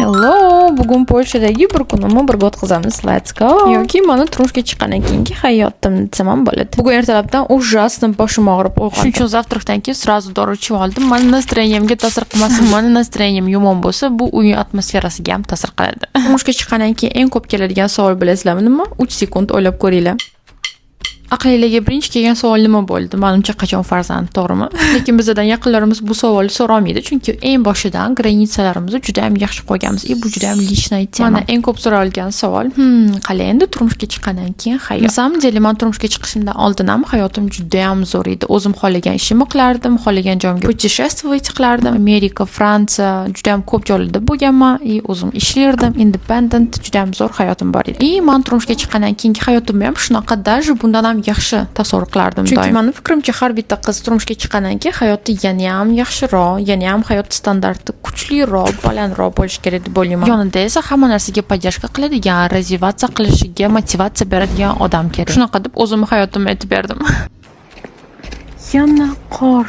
Hello, bugun Polshadagi bir kunimni birga o'tkazamiz. Let's go. Yoki mana turmushga chiqqandan keyingi hayotim desam ham bo'ladi. Bugun ertalabdan ужасно boshim og'rib uyg'ondim. Shuning uchun zavtraqdan keyin sразу dori ichib oldim. Mani настроениямga ta'sir qilmasin. Mani настроениям yomon bo'lsa, bu uy atmosferasiga ham ta'sir qiladi. Turmushga chiqqandan keyin eng ko'p keladigan savol bilasizlarmi nima? 3 sekund o'ylab ko'ringlar. Aqlingizga birinchi kelgan savol nima bo'ldi? Menimcha qachon farzand, to'g'rimi? Lekin bizdan yaqinlarimiz bu savolni so'ramaydi, chunki eng boshidan granitsalarimizni juda ham yaxshi qo'yganmiz. Bu juda ham lичная tema. Mana eng ko'p so'ralgan savol, qalay endi turmushga chiqqandan keyin hayot. Na samом деле, men turmushga chiqishimdan oldin ham hayotim juda ham zo'r edi. O'zim xohlagan ishimni qilardim, xohlagan joyga путешествовать qilardim. Amerika, Fransiya, juda ham ko'p joylarda bo'lganman. O'zim ishlardim, independent, juda ham zo'r hayotim bor edi. Men turmushga chiqqandan keyingi hayotim ham shunaqa даже bundan ham yaxshi tasavvur qilardim doim. Chunki mening fikrimcha har bitta qiz turmushga chiqqandan keyin hayoti yana ham yaxshiroq, yana ham hayot standarti kuchliroq, balandroq bo'lishi kerak deb o'ylayman. Yonida esa hamma narsaga поддержка qiladigan, razviyatsiya qilishiga motivatsiya beradigan odam kerak. Shunaqa deb o'zimni hayotimni aytib berdim. Yana qor.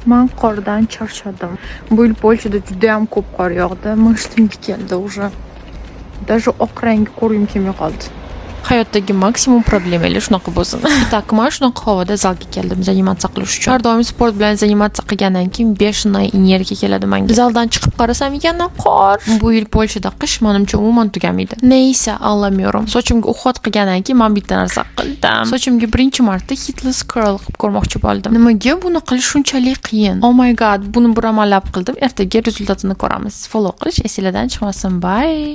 Men qordan charchadim. Bu yil Polshada juda ham ko'p qor yog'di. Mishtimga keldi уже. Даже oq rangi ko'rgim kelmay qoldi. Hayotdagi maksimum problemalar shunaqa bo'lsin. Tak, men shunaqa havoda zalga keldim zanimatsiya qilish uchun. Har doim sport bilan zanimatsiya qilgandan keyin beshnoy energiya keladi menga. Zaldan chiqib qarasam yana qor. Bu yil Polshada qish menimcha umuman tugamaydi. Neysa, allamyorum. Sochimga uhod qilgandan keyin men bitta narsa qildim. Sochimga birinchi marta hitless curl qilib ko'rmoqchi bo'ldim. Nimaga buni qilish shunchalik qiyin? Oh my god, buni bir amallab qildim. Ertaga rezultatini ko'ramiz. Follow qilish esingizdan chiqmasin. Bye.